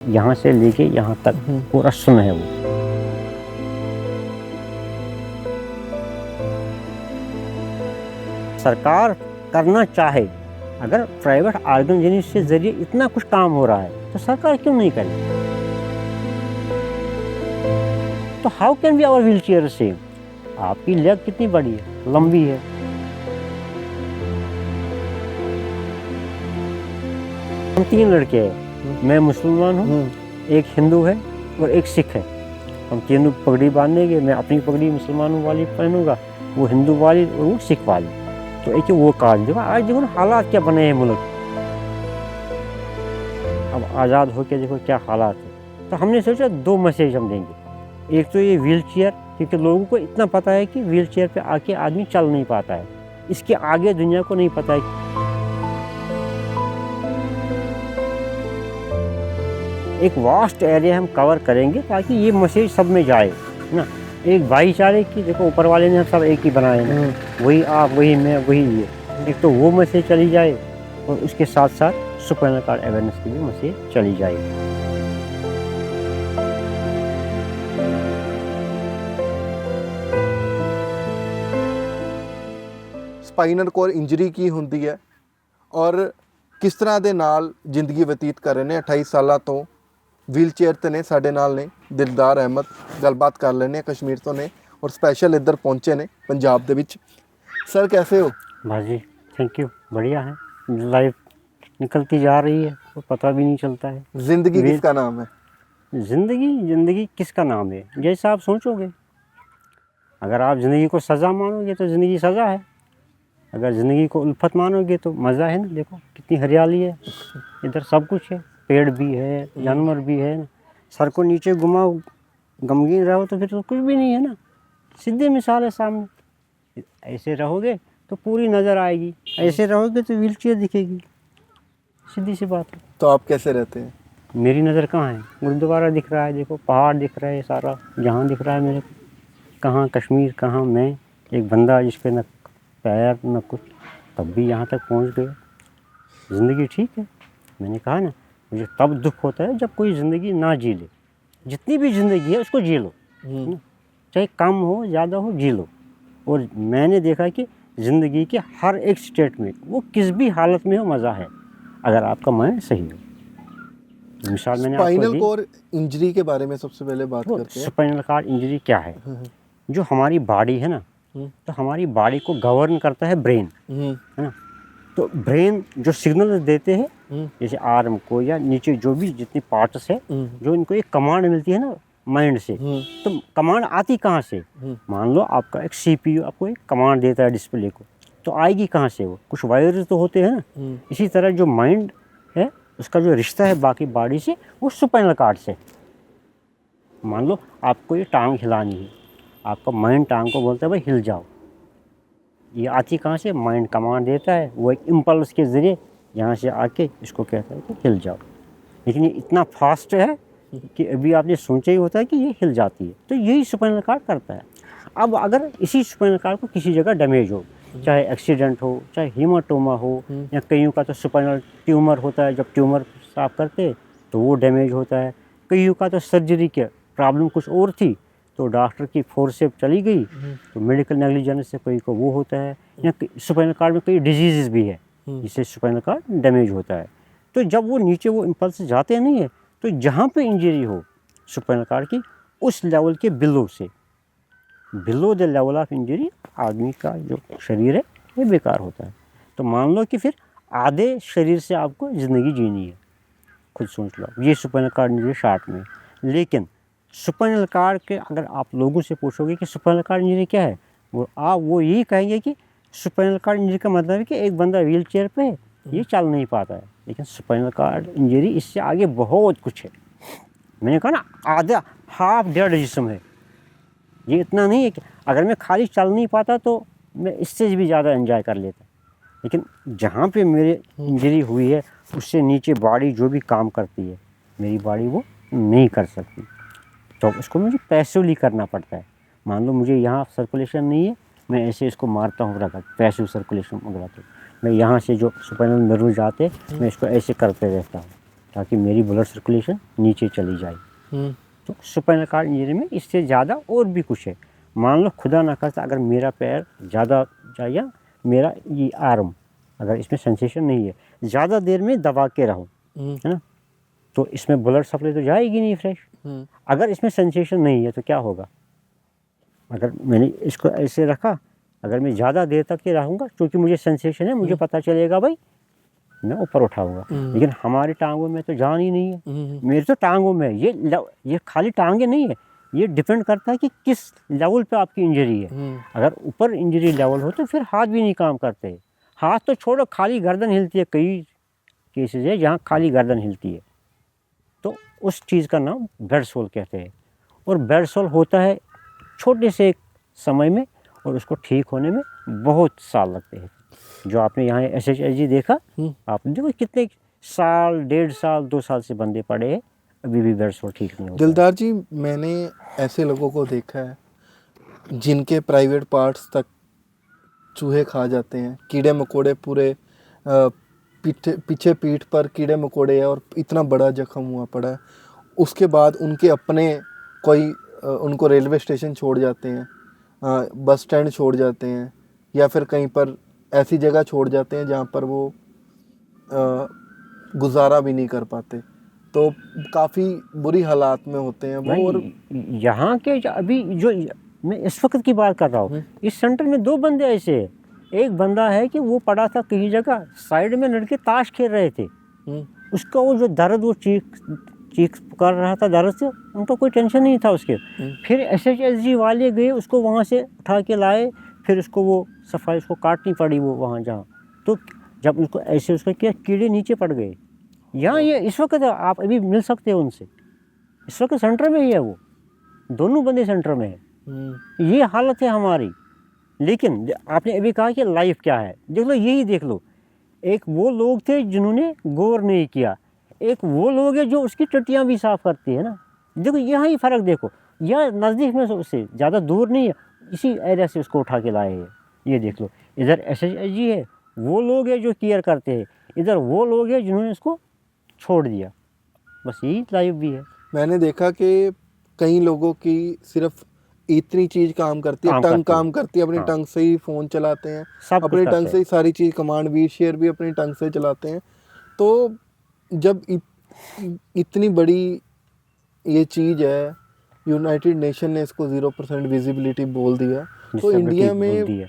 यहाँ से लेके यहाँ तक पूरा सुन है वो। सरकार करना चाहे, अगर प्राइवेट ऑर्गेनाइजेशन के जरिए इतना कुछ काम हो रहा है तो सरकार क्यों नहीं करे? तो how can be our wheelchair same? आपकी लेग कितनी बड़ी है, लंबी है। हम 3 लड़के हैं, मैं मुसलमान हूँ, एक हिंदू है और एक सिख है। हम तीनों पगड़ी बांधेंगे, मैं अपनी पगड़ी मुसलमानों वाली पहनूंगा, वो हिंदू वाली और वो सिख वाली। तो एक वो काज देखो, आज देखो ना हालात क्या बने हैं मुल्क। अब आज़ाद होकर देखो क्या हालात है। तो हमने सोचा 2 मैसेज हम देंगे। एक तो ये व्हील चेयर, क्योंकि लोगों को इतना पता है कि व्हील चेयर पे आके आदमी चल नहीं पाता है, इसके आगे दुनिया को नहीं पता है। एक वास्ट एरिया हम कवर करेंगे ताकि ये मैसेज सब में जाए ना। एक भाईचारे की, देखो ऊपर वाले ने हम सब एक ही बनाए हैं, वही आप, वही मैं, वही ये। एक तो वो मैसेज चली जाए और उसके साथ साथ सुपर कार्ड अवेयरनेस की भी मैसेज चली जाएगी। ਸਪਾਈਨਲ ਕੋਰ ਇੰਜਰੀ ਕੀ ਹੁੰਦੀ ਹੈ ਔਰ ਕਿਸ ਤਰ੍ਹਾਂ ਦੇ ਨਾਲ ਜ਼ਿੰਦਗੀ ਬਤੀਤ ਕਰ ਰਹੇ ਨੇ। 28 ਸਾਲਾਂ ਤੋਂ ਵੀਲ ਚੇਅਰ ਤੇ ਨੇ, ਸਾਡੇ ਨਾਲ ਨੇ ਦਿਲਦਾਰ ਅਹਿਮਦ। ਗੱਲਬਾਤ ਕਰ ਲੈਣੇ, ਕਸ਼ਮੀਰ ਤੋਂ ਨੇ ਔਰ ਸਪੈਸ਼ਲ ਇੱਧਰ ਪਹੁੰਚੇ ਨੇ ਪੰਜਾਬ ਦੇ ਵਿੱਚ। सर कैसे हो? बस जी थैंक यू, बढ़िया है। लाइफ निकलती जा रही है तो पता भी नहीं चलता है। जिंदगी किसका नाम है? जिंदगी किसका नाम है, जैसा आप सोचोगे। अगर आप ज़िंदगी को सज़ा मानोगे तो ज़िंदगी सज़ा है, अगर ज़िंदगी को उल्फत मानोगे तो मज़ा है ना। देखो कितनी हरियाली है इधर, सब कुछ है, पेड़ भी है, जानवर भी है ना। सर को नीचे घुमाओ, गमगीन रहो तो फिर तो कुछ भी नहीं है ना। सीधी मिसाल है सामने। ऐसे रहोगे तो पूरी नज़र आएगी, ऐसे रहोगे तो व्हील चेयर दिखेगी, सीधी सी बात है। तो आप कैसे रहते हैं? मेरी नज़र कहाँ है? गुरुद्वारा दिख रहा है, देखो पहाड़ दिख रहा है, सारा जहाँ दिख रहा है मेरे को। कहाँ कश्मीर, कहाँ मैं, एक बंदा जिस पे न पैर न कुछ, तब भी यहाँ तक पहुँच गए। ज़िंदगी ठीक है। मैंने कहा ना, मुझे तब दुख होता है जब कोई ज़िंदगी ना जी ले। जितनी भी ज़िंदगी है उसको जी लो, चाहे कम हो ज़्यादा हो, जी लो। और मैंने देखा कि ज़िंदगी के हर एक स्टेट में, वो किस भी हालत में हो, मज़ा है अगर आपका माइंड सही हो। मिसाल मैंने स्पाइनल कोर इंजरी के बारे में सबसे पहले बात करते हैं। स्पाइनल कॉर्ड इंजरी क्या है? जो हमारी बॉडी है ना, तो हमारी बॉडी को गवर्न करता है ब्रेन, है ना। तो ब्रेन जो सिग्नल देते हैं, जैसे आर्म को या नीचे जो भी जितनी पार्ट्स है, जो इनको एक कमांड मिलती है ना माइंड से। तो कमांड आती कहाँ से? मान लो आपका एक सीपीयू आपको एक कमांड देता है डिस्प्ले को, तो आएगी कहाँ से? वो कुछ वायर्स तो होते हैं ना। इसी तरह जो माइंड है उसका जो रिश्ता है बाकी बॉडी से, वो स्पाइनल कॉर्ड से। मान लो आपको ये टांग हिलानी है, आपका माइंड टांग को बोलता है भाई हिल जाओ। ये आती कहाँ से? माइंड कमांड देता है, वो एक इम्पल्स के ज़रिए यहाँ से आके इसको कहता है कि हिल जाओ। लेकिन ये इतना फास्ट है कि अभी आपने सोचा ही होता है कि ये हिल जाती है। तो यही स्पाइनल कॉर्ड करता है। अब अगर इसी स्पाइनल कॉर्ड को किसी जगह डैमेज हो, चाहे एक्सीडेंट हो, चाहे हीमाटोमा हो, या कईयों का तो स्पाइनल ट्यूमर होता है, जब ट्यूमर साफ करते तो वो डैमेज होता है। कईयों का तो सर्जरी के प्रॉब्लम कुछ और थी, तो डॉक्टर की फोर्सेप चली गई, तो मेडिकल नेग्लिजेंस से कोई को वो होता है। या स्पाइनल कॉर्ड में कई डिजीज़ भी है जिससे स्पाइनल कॉर्ड डैमेज होता है। तो जब वो नीचे वो इम्पल्स जाते नहीं है, तो जहाँ पे इंजरी हो स्पाइनल कॉर्ड की, उस लेवल के बिलो से, below the level of injury, आदमी का जो शरीर है ये बेकार होता है। तो मान लो कि फिर आधे शरीर से आपको ज़िंदगी जीनी है। खुद सोच लो, ये स्पाइनल कॉर्ड इंजरी शार्ट में। लेकिन स्पाइनल कॉर्ड के अगर आप लोगों से पूछोगे कि स्पाइनल कॉर्ड इंजरी क्या है, वो यही कहेंगे कि स्पाइनल कॉर्ड इंजरी का मतलब है कि एक बंदा व्हील चेयर पे है, ये चल नहीं पाता है। लेकिन स्पाइनल कॉर्ड इंजरी इससे आगे बहुत कुछ है। मैंने कहा ना, आधा हाफ डेड जिस्म है। ये इतना नहीं है कि अगर मैं खाली चल नहीं पाता तो मैं इससे भी ज़्यादा एंजॉय कर लेता। लेकिन जहाँ पे मेरे इंजरी हुई है उससे नीचे बॉडी जो भी काम करती है, मेरी बॉडी वो नहीं कर सकती। तो उसको मुझे पैसिवली करना पड़ता है। मान लो मुझे यहाँ सर्कुलेशन नहीं है, मैं ऐसे इसको मारता हूँ रगड़, पैसिव सर्कुलेशन वगैरह। तो मैं यहाँ से जो स्पाइनल नर्व जाते मैं इसको ऐसे करते रहता हूँ, ताकि मेरी ब्लड सर्कुलेशन नीचे चली जाए। तो स्पाइनल कार्ड इंजरी में इससे ज़्यादा और भी कुछ है। मान लो खुदा ना खास्ता अगर मेरा पैर ज़्यादा जाए या मेरा ये आर्म अगर इसमें सेंसेशन नहीं है, ज़्यादा देर में दबा के रहूँ, है ना, तो इसमें ब्लड सप्लाई तो जाएगी नहीं फ्रेश। अगर इसमें सेंसेशन नहीं है तो क्या होगा? अगर मैंने इसको ऐसे रखा, अगर मैं ज़्यादा देर तक के रहूँगा, क्योंकि मुझे सेंसेशन है, मुझे पता चलेगा भाई मैं ऊपर उठाऊंगा। लेकिन हमारी टांगों में तो जान ही नहीं है। मेरे तो टांगों में ये खाली टांगे नहीं है, ये डिपेंड करता है कि किस लेवल पे आपकी इंजरी है। अगर ऊपर इंजरी लेवल हो तो फिर हाथ भी नहीं काम करते। हाथ तो छोड़ो, खाली गर्दन हिलती है। कई केसेस है जहाँ खाली गर्दन हिलती है, तो उस चीज़ का नाम बेड सोल कहते हैं। और बेड सोल होता है छोटे से समय में, और उसको ठीक होने में बहुत साल लगते हैं। जो आपने यहाँ SHIG देखा, आपने देखो कितने साल, 1.5 साल, 2 साल से बंदे पड़े हैं, अभी भी बेड सोल ठीक नहीं होता। दिलदार जी, मैंने ऐसे लोगों को देखा है जिनके प्राइवेट पार्ट्स तक चूहे खा जाते हैं, कीड़े मकोड़े पूरे पीछे पीठ पर कीड़े मकोड़े है और इतना बड़ा जख्म हुआ पड़ा है। उसके बाद उनके अपने कोई उनको रेलवे स्टेशन छोड़ जाते हैं, बस स्टैंड छोड़ जाते हैं, या फिर कहीं पर ऐसी जगह छोड़ जाते हैं जहाँ पर वो गुजारा भी नहीं कर पाते। तो काफ़ी बुरी हालात में होते हैं वो। और यहाँ के अभी जो मैं इस वक्त की बात कर रहा हूँ, इस सेंटर में 2 बंदे ऐसे हैं। एक बंदा है कि वो पड़ा था कहीं जगह, साइड में लड़के ताश खेल रहे थे, उसका वो जो दर्द, वो चीख पुकार रहा था दर्द से, उनको कोई टेंशन नहीं था उसके। फिर SHSG वाले गए, उसको वहाँ से उठा के लाए, फिर उसको वो सफाई उसको काटनी पड़ी वो वहाँ जहाँ। तो जब उसको ऐसे उसका किया, कीड़े नीचे पड़ गए। यहाँ ये इस वक्त आप अभी मिल सकते हो उनसे, इस वक्त सेंटर में ही है वो, दोनों बंदे सेंटर में है। ये हालत है हमारी। लेकिन आपने अभी कहा कि लाइफ क्या है, देख लो, यही देख लो। एक वो लोग थे जिन्होंने गौर नहीं किया, एक वो लोग हैं जो उसकी टट्टियाँ भी साफ करती है ना। देखो यहाँ ही फ़र्क देखो, यह नज़दीक में उससे ज़्यादा दूर नहीं है, इसी एरिया से उसको उठा के लाए हैं। ये देख लो, इधर SHG है, वो लोग हैं जो केयर करते हैं, इधर वो लोग हैं जिन्होंने उसको छोड़ दिया। बस यही लाइफ भी है। मैंने देखा कि कई लोगों की सिर्फ इतनी चीज़ काम करती है, टंग काम करती है, अपनी टंग से ही फ़ोन चलाते हैं, अपनी टंग से ही सारी चीज़, कमांड व्हील शेयर भी अपनी टंग से चलाते हैं। तो जब इतनी बड़ी ये चीज़ है, यूनाइटेड नेशन ने इसको 0% विजिबिलिटी बोल दिया, तो इंडिया में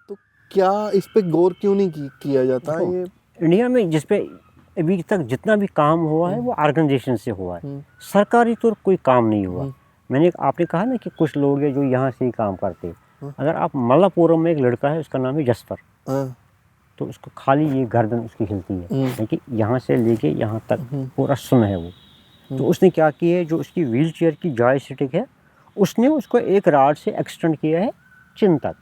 तो क्या इस पे गौर क्यों नहीं किया जाता? ये इंडिया में जिस पे अभी तक जितना भी काम हुआ है वो ऑर्गेनाइजेशन से हुआ है, सरकारी तो कोई काम नहीं हुआ। आपने कहा ना कि कुछ लोग हैं जो यहाँ से ही काम करते हैं। अगर आप मल्लापुरम में एक लड़का है, उसका नाम है जसपर, तो उसको खाली ये गर्दन उसकी हिलती है, क्योंकि यहाँ से लेके यहाँ तक पूरा सुन है वो। तो उसने क्या किया है, जो उसकी व्हील चेयर की जॉयस्टिक है, उसने उसको एक राड से एक्सटेंड किया है चिन तक,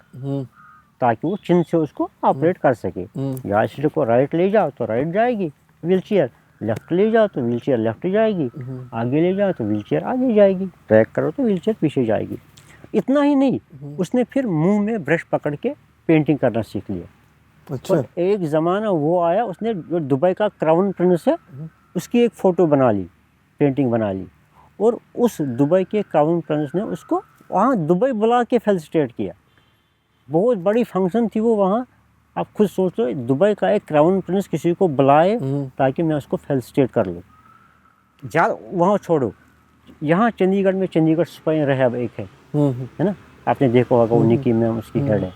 ताकि वो चिन से उसको ऑपरेट कर सके। जॉयस्टिक को राइट ले जाओ तो राइट जाएगी व्हील चेयर, लेफ्ट ले जाओ तो व्हील चेयर लेफ्ट जाएगी, आगे ले जाओ तो व्हील चेयर आगे जाएगी, ट्रैक करो तो व्हील चेयर पीछे जाएगी। इतना ही नहीं, उसने फिर मुंह में ब्रश पकड़ के पेंटिंग करना सीख लिया। अच्छा। एक ज़माना वो आया, उसने जो दुबई का क्राउन प्रिंस है उसकी एक फ़ोटो बना ली, पेंटिंग बना ली, और उस दुबई के क्राउन प्रिंस ने उसको वहाँ दुबई बुला के फेलिसिटेट किया। बहुत बड़ी फंक्शन थी वो वहाँ। आप खुद सोच लो, दुबई का एक क्राउन प्रिंस किसी को बुलाए ताकि मैं उसको फेलिसिटेट कर लूँ। वहाँ छोड़ो, यहाँ चंडीगढ़ में चंडीगढ़ स्पाइन रहब एक है ना, आपने देखा होगा, वो निकी मैम उसकी हेड है।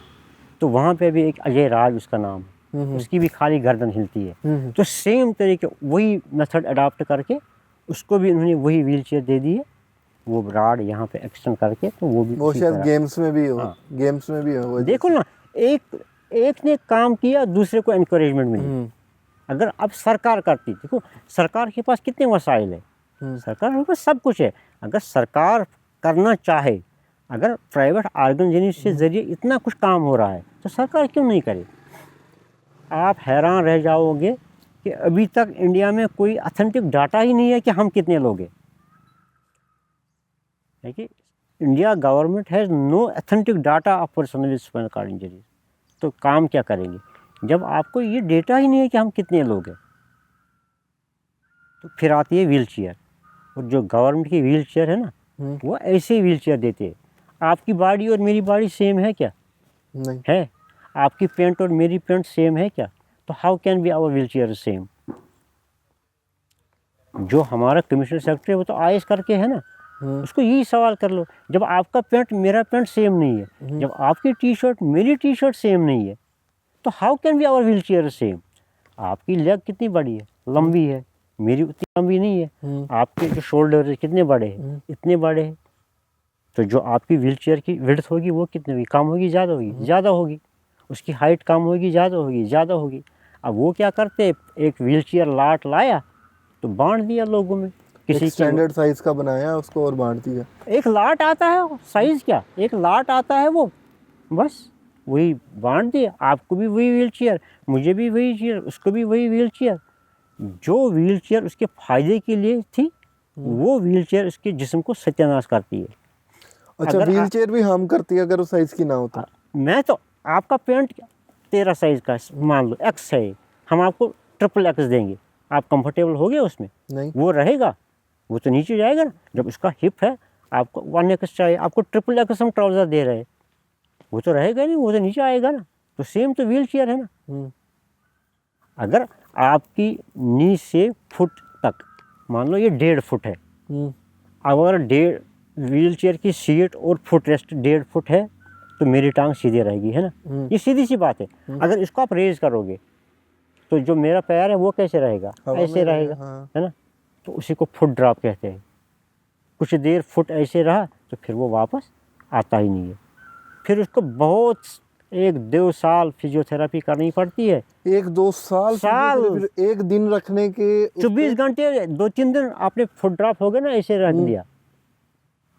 तो वहाँ पे भी एक अजय राज उसका नाम है, उसकी भी खाली गर्दन हिलती है। तो सेम तरीके वही मेथड अडॉप्ट करके उसको भी उन्होंने वही व्हील चेयर दे दी है, वो राड यहाँ पे एक्सटेंड करके, तो वो भी वो शायद गेम्स में भी हो। गेम्स में भी हो। देखो ना, एक ने काम किया, दूसरे को एनकरेजमेंट मिली। अगर अब सरकार करती, देखो सरकार के पास कितने वसाइल है, सरकार के पास सब कुछ है। अगर सरकार करना चाहे, अगर प्राइवेट ऑर्गेनाइजेशन के जरिए इतना कुछ काम हो रहा है, तो सरकार क्यों नहीं करे? आप हैरान रह जाओगे कि अभी तक इंडिया में कोई ऑथेंटिक डाटा ही नहीं है कि हम कितने लोग हैं। कि India government has no authentic data of person with spinal cord injury. तो काम क्या करेंगे जब आपको ये डेटा ही नहीं है कि हम कितने लोग हैं? तो फिर आती है व्हील चेयर, और जो गवर्नमेंट की व्हील चेयर है ना, वो ऐसे व्हील चेयर देते हैं। आपकी बॉडी और मेरी बॉडी सेम है क्या? नहीं। है। आपकी पेंट और मेरी पेंट सेम है क्या? तो how can be our wheelchair same? जो हमारा कमिश्नर सेक्रेटरी है वो तो आईएएस करके है ना, उसको यही सवाल कर लो। जब आपका पेंट मेरा पेंट सेम नहीं है, जब आपकी टी शर्ट मेरी टी शर्ट सेम नहीं है, तो how can be our wheelchair same? आपकी लेग कितनी बड़ी है, लंबी है, मेरी उतनी लंबी नहीं है। आपके जो शोल्डर कितने बड़े हैं, इतने बड़े हैं। तो जो आपकी व्हील चेयर की विड्थ होगी वो कितनी होगी, कम होगी ज़्यादा होगी? ज़्यादा होगी। उसकी हाइट कम होगी ज़्यादा होगी? ज़्यादा होगी। अब वो क्या करते, एक व्हील चेयर लाट लाया तो बांट दिया लोगों में, किसी स्टैंडर्ड साइज का बनाया उसको और बांट दिया। एक लाट आता है, साइज क्या, एक लाट आता है, वो बस वही बांट दिया। आपको भी वही व्हील चेयर, मुझे भी वही चेयर, उसको भी वही व्हील चेयर। जो व्हील चेयर उसके फायदे के लिए थी, वो व्हील चेयर उसके जिस्म को सत्यानाश करती है। अच्छा, व्हील चेयर भी हार्म करती है अगर उस साइज की ना हो तो? मैं तो आपका पेंट 13 साइज का मान लो एक्स है, हम आपको ट्रिपल एक्स देंगे, आप कंफर्टेबल हो गए उसमें? नहीं। वो रहेगा, वो तो नीचे जाएगा ना। जब उसका हिप है, आपको 1x चाहिए, आपको ट्रिपल एक्स हम ट्राउजर दे रहे हैं, वो तो रहेगा नहीं, वो तो नीचे आएगा ना। तो सेम तो व्हील चेयर है ना। अगर आपकी नी से फुट तक, मान लो ये 1.5 फुट है, अगर व्हील चेयर की सीट और फुट रेस्ट 1.5 फुट है, तो मेरी टांग सीधी रहेगी, है ना। ये सीधी सी बात है। अगर इसको आप रेज करोगे तो जो मेरा पैर है वो कैसे रहेगा, ऐसे रहेगा, है ना। तो उसी को फुट ड्रॉप कहते हैं। कुछ देर फुट ऐसे रहा तो फिर वो वापस आता ही नहीं है। फिर उसको बहुत 1-2 साल फिजियोथेरेपी करनी पड़ती है। 1-2 साल? फिर एक दिन रखने के 24 घंटे, 2-3 दिन आपने फुट ड्रॉप हो गया ना, ऐसे रख दिया,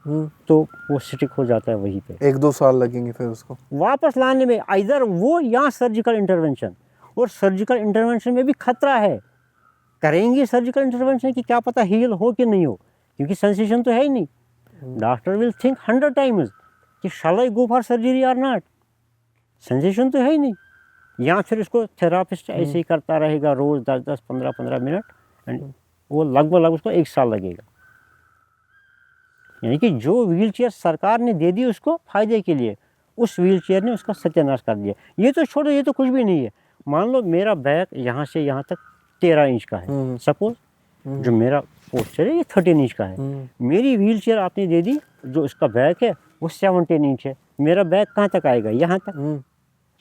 तो वो स्टिक हो जाता है वहीं पे। 1-2 साल लगेंगे फिर उसको वापस लाने में, इधर वो या सर्जिकल इंटरवेंशन। और सर्जिकल इंटरवेंशन में भी खतरा है। करेंगे सर्जिकल इंटरवेंशन की क्या पता हील हो कि नहीं हो, क्योंकि सेंसेशन तो है ही नहीं। डॉक्टर विल थिंक 100 टाइम्स कि शैल आई गो फॉर सर्जरी और नॉट, सेंसेशन तो है ही नहीं। या फिर उसको थेरापिस्ट ऐसे ही करता रहेगा रोज़ 10-10, 15-15 मिनट, एंड वो लगभग उसको 1 साल लगेगा। यानी कि जो व्हील चेयर सरकार ने दे दी उसको फायदे के लिए, उस व्हील चेयर ने उसका सत्यानाश कर दिया। ये तो छोड़ो, ये तो कुछ भी नहीं है। मान लो मेरा बैक यहाँ से यहाँ तक 13 इंच का है, सपोज जो मेरा पोस्चर है ये 13 इंच का है। मेरी व्हील चेयर आपने दे दी, जो उसका बैक है वो 17 इंच है। मेरा बैक कहाँ तक आएगा, यहाँ तक।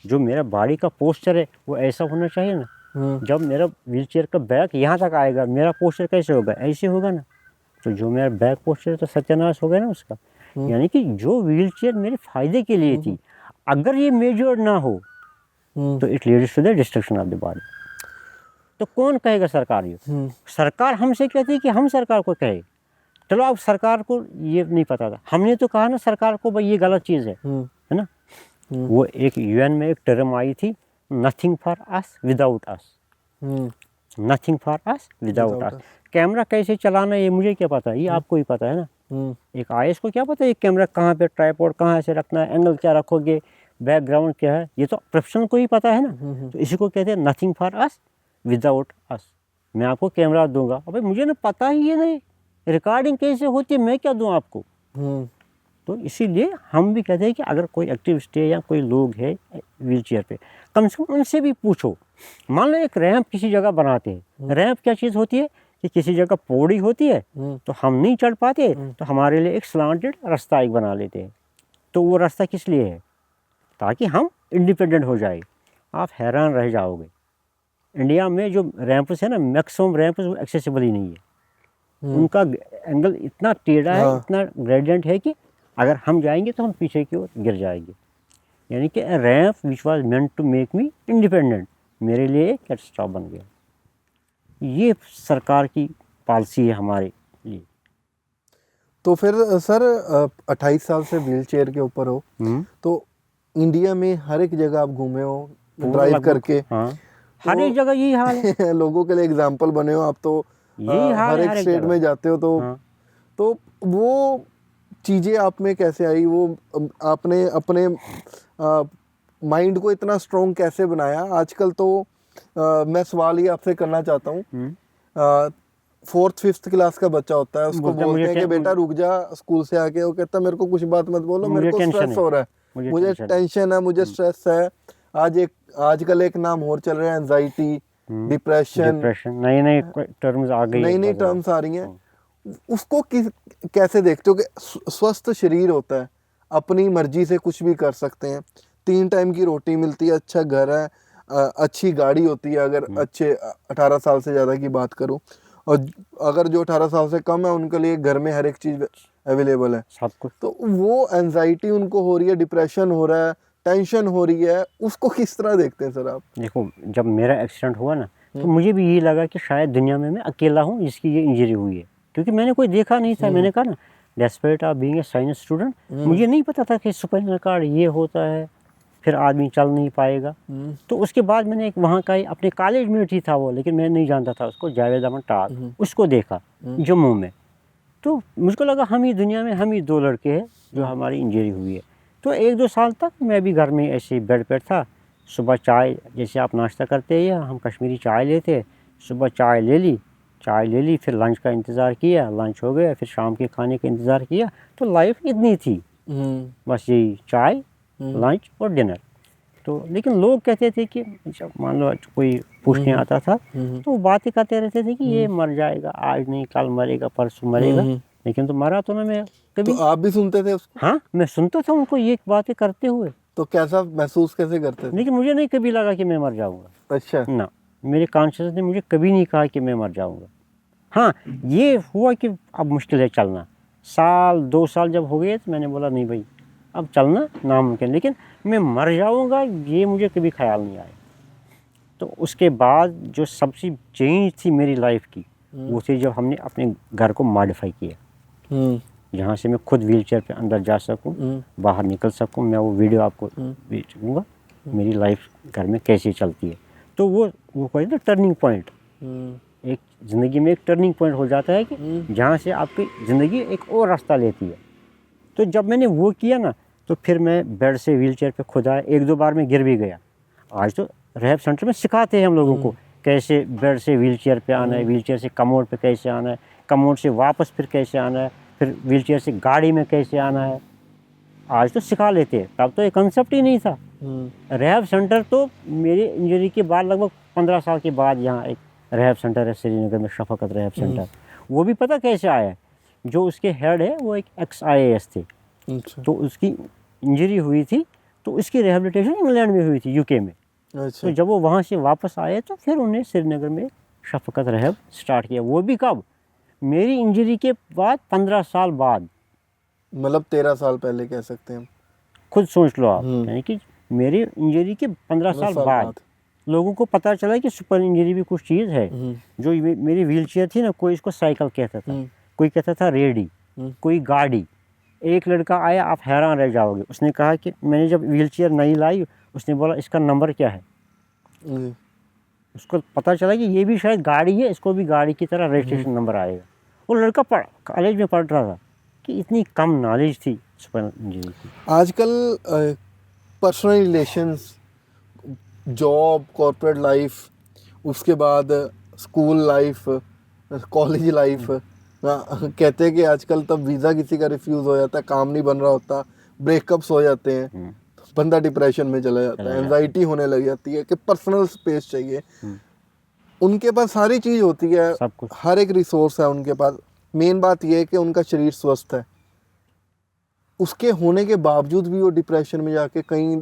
जो मेरा बॉडी का पोस्चर है वो ऐसा होना चाहिए ना। जब मेरा व्हील चेयर का बैक यहाँ तक आएगा, मेरा पोस्चर कैसे होगा, ऐसे होगा ना। तो जो मेरा बैक पोस्चर है तो सत्यानाश हो गया ना उसका। यानी कि जो व्हील चेयर मेरे फायदे के लिए थी, अगर ये मेजर्ड ना हो तो it leads to the destruction of the body. तो कौन कहेगा, सरकार? ये सरकार हमसे कहती है कि हम सरकार को कहे। चलो अब सरकार को ये नहीं पता था, हमने तो कहा ना सरकार को भाई ये गलत चीज़ है ना। वो एक यूएन में एक टर्म आई थी, nothing for us without us, nothing for us without us. Camera कैसे चलाना ये मुझे क्या पता, ये आपको ही पता है ना। एक आईएएस को क्या पता है कैमरा कहाँ पे, ट्राइपॉड कहाँ से रखना है, एंगल क्या रखोगे, बैकग्राउंड क्या है, ये तो प्रोफेशनल को ही पता है ना। तो इसी को कहते हैं नथिंग फॉर अस विदाउट अस। मैं आपको कैमरा दूंगा, अबे मुझे ना पता ही ये नहीं रिकॉर्डिंग कैसे होती है, मैं क्या दूं आपको। तो इसीलिए हम भी कहते हैं कि अगर कोई एक्टिविस्ट है या कोई लोग है व्हील चेयर पे, कम से कम उनसे भी पूछो। मान लो एक रैंप किसी जगह बनाते हैं, रैंप क्या चीज़ होती है कि किसी जगह पौड़ी होती है तो हम नहीं चढ़ पाते, तो हमारे लिए एक स्लांटेड रास्ता एक बना लेते हैं। तो वो रास्ता किस लिए है, ताकि हम इंडिपेंडेंट हो जाए। आप हैरान रह जाओगे, इंडिया में जो रैंप्स है ना, मैक्सिमम रैंप्स वो एक्सेसिबल ही नहीं है। उनका एंगल इतना टेढ़ा है, इतना ग्रेडियंट है कि अगर हम जाएंगे तो हम पीछे की ओर गिर जाएंगे। यानी कि ramp which was meant to make me independent, मेरे लिए एक कैटस्ट्रॉफ बन गया। ये सरकार की पॉलिसी है हमारे लिए। तो फिर सर 28 साल से व्हील चेयर के ऊपर हो, तो इंडिया में हर एक जगह आप घूमे हो ड्राइव करके। हाँ, तो हर एक जगह यही हाल है। लोगों के लिए एग्जाम्पल बने हो आप, तो यही हाल हर एक स्टेट में जाते हो तो वो चीज़ें आप में कैसे आई, वो आपने अपने माइंड को इतना स्ट्रॉन्ग कैसे बनाया? आजकल तो मैं सवाल ये आपसे करना चाहता हूँ, 4th 5th क्लास का बच्चा होता है, उसको बोलता है, बोलते मुझे हैं कि बेटा रुक जा स्कूल से आके, वो कहता है मेरे को कुछ बात मत बोलो, मेरे मुझे को टेंशन स्ट्रेस है, हो रहा है, मुझे टेंशन है, मुझे स्ट्रेस है। आजकल एक नाम और चल रहा है एंजाइटी, डिप्रेशन, डिप्रेशन, नई नई टर्म्स आ गई है नई नई बाजार में। टर्म्स आ रही हैं। उसको कैसे देखते हो कि स्वस्थ शरीर होता है, अपनी मर्जी से कुछ भी कर सकते हैं, 3 टाइम की रोटी मिलती है, अच्छा घर है, अच्छी गाड़ी होती है, अगर अच्छे 18 साल से ज़्यादा की बात करूं, और अगर जो 18 साल से कम है उनके लिए घर में हर एक चीज़ अवेलेबल है। सब कुछ। तो वो एंजाइटी उनको हो रही है, डिप्रेशन हो रहा है, टेंशन हो रही है, उसको किस तरह देखते हैं सर आप? देखो, जब मेरा एक्सीडेंट हुआ ना, तो मुझे भी यही लगा कि शायद दुनिया में मैं अकेला हूँ जिसकी ये इंजरी हुई है, क्योंकि मैंने कोई देखा नहीं था। मैंने कहा ना, desperate of being a science student, मुझे नहीं पता था कि स्पाइनल कार्ड ये होता है, फिर आदमी चल नहीं पाएगा। तो उसके बाद मैंने एक वहाँ का ही अपने कॉलेज में ही था वो, लेकिन मैं नहीं जानता था उसको, जावेद अहमद टाल, उसको देखा जम्मू में। तो मुझको लगा हम ही दुनिया में हम ही 2 लड़के हैं जो हमारी इंजरी हुई है। तो 1-2 साल तक मैं भी घर में ऐसे ही बेड पर था। सुबह चाय, जैसे आप नाश्ता करते हैं, हम कश्मीरी चाय लेते, सुबह चाय ले ली, फिर लंच का इंतज़ार किया, लंच हो गया, फिर शाम के खाने का इंतज़ार किया। तो लाइफ इतनी थी, बस यही चाय, लंच और डिनर। तो लेकिन लोग कहते थे कि जब मान लो कोई पूछने आता था, तो वो बातें करते रहते थे कि ये मर जाएगा, आज नहीं कल मरेगा, परसों मरेगा। लेकिन तो मरा तो ना मैं कभी। तो आप भी सुनते थे उसको? हाँ, मैं सुनता था उनको ये बातें करते हुए, तो कैसा महसूस कैसे करते थे? लेकिन मुझे नहीं कभी लगा कि मैं मर जाऊंगा। अच्छा। ना, मेरे कॉन्शियस ने मुझे कभी नहीं कहा कि मैं मर जाऊंगा। हाँ, ये हुआ कि अब मुश्किल है चलना। 1-2 साल जब हो गए तो मैंने बोला नहीं भाई, अब चलना नामुमकिन, लेकिन मैं मर जाऊंगा ये मुझे कभी ख्याल नहीं आया। तो उसके बाद जो सबसे चेंज थी मेरी लाइफ की, वो थी जब हमने अपने घर को मॉडिफाई किया, जहाँ से मैं खुद व्हीलचेयर पे अंदर जा सकूं, बाहर निकल सकूं। मैं वो वीडियो आपको भेजूंगा, मेरी लाइफ घर में कैसे चलती है। तो वो कोई ना टर्निंग पॉइंट, एक ज़िंदगी में एक टर्निंग पॉइंट हो जाता है कि जहाँ से आपकी ज़िंदगी एक और रास्ता लेती है। तो जब मैंने वो किया ना, तो फिर मैं बेड से व्हीलचेयर पे खुद आया। 1-2 बार मैं गिर भी गया। आज तो रिहैब सेंटर में सिखाते हैं हम लोगों को कैसे बेड से व्हीलचेयर पे आना है, व्हीलचेयर से कमोड पे कैसे आना है, कमोड से वापस फिर कैसे आना है, फिर व्हीलचेयर से गाड़ी में कैसे आना है। आज तो सिखा लेते हैं, तब तो ये कंसेप्ट ही नहीं था। रिहैब सेंटर तो मेरी इंजरी के बाद लगभग 15 साल के बाद यहाँ एक रिहैब सेंटर है श्रीनगर में, शफकत रिहैब सेंटर। वो भी पता कैसे आया, जो उसके हेड है वो एक ex-IAS थे। अच्छा। तो उसकी इंजरी हुई थी, तो उसकी रिहेबिलिटेशन इंग्लैंड में हुई थी, यूके में। अच्छा। तो जब वो वहाँ से वापस आए तो फिर उन्हें श्रीनगर में शफकत रिहैब स्टार्ट किया। वो भी कब, मेरी इंजरी के बाद 15 साल बाद, मतलब 13 साल पहले कह सकते हैं हम। खुद सोच लो आप, यानी कि मेरी इंजरी के 15 साल बाद लोगों को पता चला कि सुपर इंजरी भी कुछ चीज़ है। जो मेरी व्हीलचेयर थी ना, कोई इसको साइकिल कहता था, कोई कहता था रेडी, कोई गाड़ी। एक लड़का आया, आप हैरान रह जाओगे, उसने कहा कि मैंने जब व्हीलचेयर नई लाई, उसने बोला इसका नंबर क्या है। उसको पता चला कि ये भी शायद गाड़ी है, इसको भी गाड़ी की तरह रजिस्ट्रेशन नंबर आएगा। वो लड़का कॉलेज में पढ़ रहा था कि इतनी कम नॉलेज थी सुपर इंजरी की। आजकल personal relations, job, corporate life, उसके बाद स्कूल लाइफ, कॉलेज लाइफ, कहते हैं कि आजकल तब वीज़ा किसी का रिफ्यूज़ हो जाता है, काम नहीं बन रहा होता, ब्रेकअप्स हो जाते हैं, बंदा डिप्रेशन में चला जाता है, एंजाइटी होने लग जाती है कि पर्सनल स्पेस चाहिए। उनके पास सारी चीज़ होती है, सब कुछ, हर एक रिसोर्स है उनके पास। मेन बात यह है कि उनका शरीर स्वस्थ है, उसके होने के बावजूद भी वो डिप्रेशन में जाके कई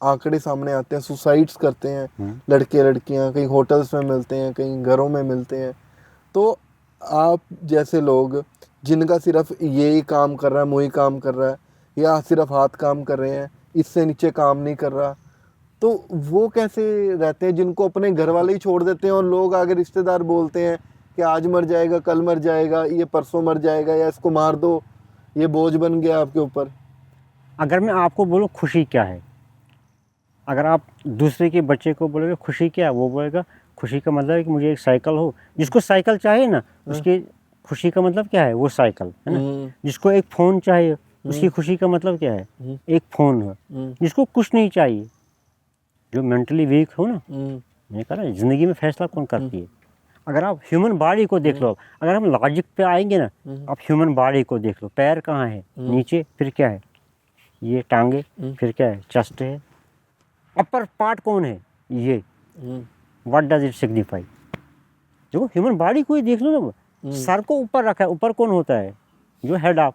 आंकड़े सामने आते हैं, सुसाइड्स करते हैं लड़के लड़कियां, कहीं होटल्स में मिलते हैं, कहीं घरों में मिलते हैं। तो आप जैसे लोग जिनका सिर्फ यही काम कर रहा है, वही काम कर रहा है, या सिर्फ हाथ काम कर रहे हैं, इससे नीचे काम नहीं कर रहा, तो वो कैसे रहते हैं जिनको अपने घर वाले ही छोड़ देते हैं और लोग आगे रिश्तेदार बोलते हैं कि आज मर जाएगा, कल मर जाएगा, ये परसों मर जाएगा, या इसको मार दो, ये बोझ बन गया आपके ऊपर। अगर मैं आपको बोलूँ खुशी क्या है, अगर आप दूसरे के बच्चे को बोलोगे खुशी क्या है, वो बोलेगा खुशी का मतलब है कि मुझे एक साइकिल हो। जिसको साइकिल चाहिए ना, उसकी खुशी का मतलब क्या है, वो साइकिल है ना। जिसको एक फ़ोन चाहिए, उसकी खुशी का मतलब क्या है, एक फ़ोन है। जिसको कुछ नहीं चाहिए, जो मेंटली वीक हो ना, मैंने कहा ना, ज़िंदगी में फैसला कौन करती है, अगर आप ह्यूमन बॉडी को देख लो, अगर हम लॉजिक पे आएंगे ना, आप ह्यूमन बॉडी को देख लो, पैर कहाँ है, नीचे, फिर क्या है, ये टांगे, फिर क्या है, चेस्ट है, अपर पार्ट कौन है, ये, व्हाट डज इट सिग्निफाई। देखो ह्यूमन बॉडी को ही देख लो ना, सर को ऊपर रखा है, ऊपर कौन होता है, जो हेड ऑफ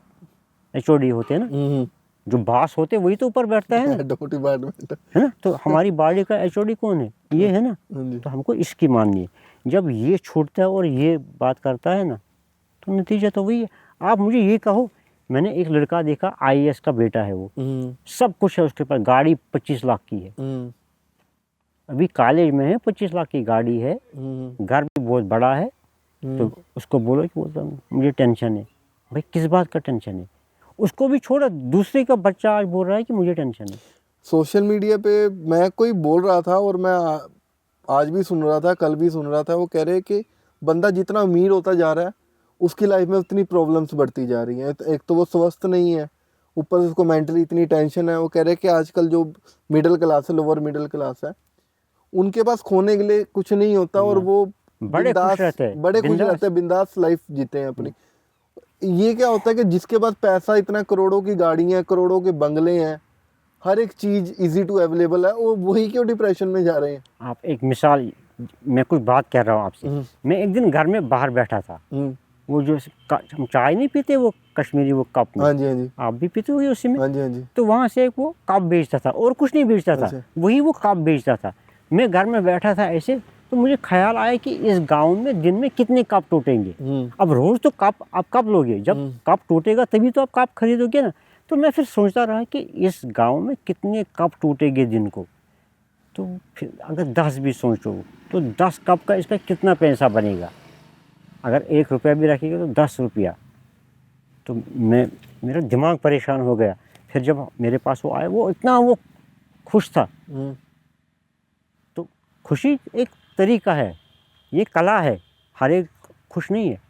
एचओडी होते हैं ना, जो बॉस होते हैं वही तो ऊपर बैठता है ना, डिपार्टमेंट है ना। तो हमारी बॉडी का एचओडी कौन है, ये है ना। तो हमको इसकी माननी है। जब ये छूटता है और ये बात करता है ना, तो नतीजा तो वही है। आप मुझे ये कहो, मैंने एक लड़का देखा, आईएएस का बेटा है वो, सब कुछ है उसके पास, गाड़ी 25 लाख की है, अभी कॉलेज में है, 25 लाख की गाड़ी है, घर भी बहुत बड़ा है। तो उसको बोलो कि बोलता मुझे टेंशन है। भाई किस बात का टेंशन है, उसको भी छोड़ा, दूसरे का बच्चा आज बोल रहा है कि मुझे टेंशन है। सोशल मीडिया पे मैं कोई बोल रहा था, और मैं आज भी सुन रहा था, कल भी सुन रहा था, वो कह रहे हैं कि बंदा जितना अमीर होता जा रहा है उसकी लाइफ में उतनी प्रॉब्लम्स बढ़ती जा रही हैं। एक तो वो स्वस्थ नहीं है, ऊपर से उसको मेंटली इतनी टेंशन है। वो कह रहे हैं कि आजकल जो मिडिल क्लास है, लोअर मिडिल क्लास है, उनके पास खोने के लिए कुछ नहीं होता, और वो बड़े खुश रहते हैं, बिंदास लाइफ जीते हैं अपनी। ये क्या होता है कि जिसके पास पैसा, इतना करोड़ों की गाड़ियां, करोड़ों के बंगले हैं, हर एक चीज इजी टू अवेलेबल है, वो वही क्यों डिप्रेशन में जा रहे हैं। आप एक मिसाल, मैं कुछ बात कर रहा हूँ आपसे। मैं एक दिन घर में बाहर बैठा था, वो जो हम चाय नहीं पीते, वो कश्मीरी वो कप में, हाँ जी हाँ जी, आप भी पीते होगे उसी में, हाँ जी हाँ जी। तो वहाँ से एक वो कप बेचता था, और कुछ नहीं बेचता था, अच्छा। वही वो कप बेचता था। मैं घर में बैठा था ऐसे, तो मुझे ख्याल आया कि इस गांव में दिन में कितने कप टूटेंगे। अब रोज तो कप आप कब लोगे, जब कप टूटेगा तभी तो आप कप खरीदोगे ना। तो मैं फिर सोचता रहा कि इस गांव में कितने कप टूटेंगे दिन को। तो फिर अगर 10 भी सोचो तो 10 कप का इसका कितना पैसा बनेगा। अगर 1 रुपया भी रखेगा तो 10 रुपया। तो मेरा दिमाग परेशान हो गया। फिर जब मेरे पास वो आए, वो इतना वो खुश था। तो खुशी एक तरीका है, ये कला है, हर एक खुश नहीं है।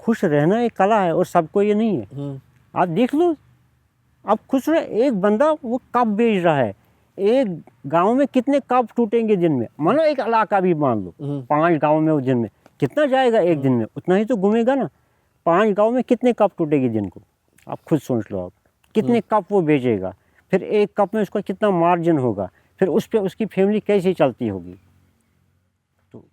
खुश रहना एक कला है और सबको ये नहीं है। आप देख लो, आप खुश रहे, एक बंदा वो कप बेच रहा है, एक गांव में कितने कप टूटेंगे दिन में। मानो एक इलाका भी मान लो, 5 गांव में वो दिन में कितना जाएगा, एक दिन में उतना ही तो घूमेगा ना। 5 गांव में कितने कप टूटेगी दिन को, आप खुद सोच लो। आप कितने कप वो बेचेगा, फिर एक कप में उसका कितना मार्जिन होगा, फिर उस पर उसकी फैमिली कैसे चलती होगी। तो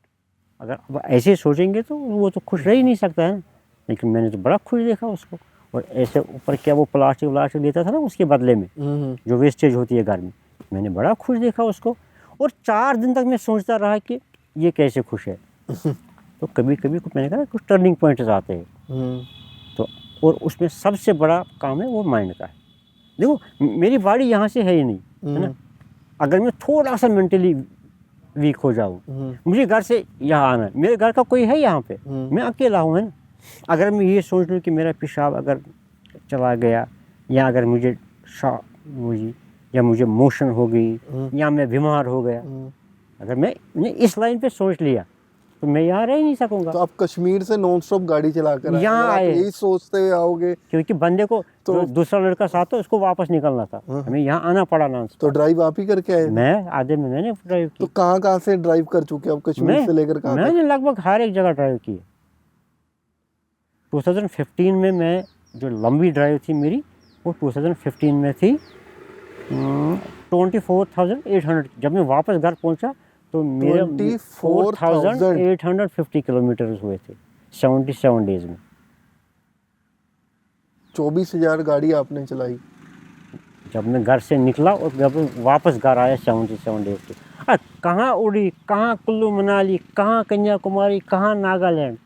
अगर अब ऐसे सोचेंगे तो वो तो खुश रह ही नहीं सकता है। लेकिन मैंने तो बड़ा खुश देखा उसको। और ऐसे ऊपर क्या वो प्लास्टिक देता था ना उसके बदले में, जो वेस्टेज होती है घर में, मैंने बड़ा खुश देखा उसको। और 4 दिन तक मैं सोचता रहा कि ये कैसे खुश है। तो कभी कभी मैंने कहा कुछ टर्निंग पॉइंट्स आते हैं। तो और उसमें सबसे बड़ा काम है वो माइंड का है। देखो मेरी बॉडी यहाँ से है ही नहीं, है ना। अगर मैं थोड़ा सा मेंटली वीक हो जाऊँ, मुझे घर से यहाँ आना है, मेरे घर का कोई है यहाँ पे, मैं अकेला हूँ, है ना। अगर मैं ये सोच लूँ कि मेरा पेशाब अगर चला गया, या अगर मुझे या मुझे मोशन हो गई, या मैं बीमार हो गया, अगर मैंने इस लाइन पे सोच लिया तो मैं यहाँ रह ही नहीं सकूंगा। तो आप कश्मीर से नॉन स्टॉप गाड़ी चलाकर यहाँ आए, यही सोचते हुए आओगे? क्योंकि बंदे को तो दूसरा लड़का साथ था, उसको वापस निकलना था, हमें यहाँ आना पड़ा नॉन स्टॉप। तो ड्राइव आप ही करके आए? मैं आधे में मैंने ड्राइव की। तो कहाँ से ड्राइव कर चुके आप, कश्मीर से लेकर कहाँ? मैंने लगभग हर एक जगह ड्राइव की। 2015 में मैं जो लंबी ड्राइव थी मेरी, वो 2015 में थी 24,800। जब मैं वापस घर पहुंचा तो मेरे 24,850 किलोमीटर हुए थे 77 डेज में। 24,000 गाड़ी आपने चलाई जब मैं घर से निकला, और जब वापस घर आया 77 डेज के। कहाँ उड़ी, कहाँ कुल्लू मनाली, कहाँ कन्याकुमारी, कहाँ नागालैंड,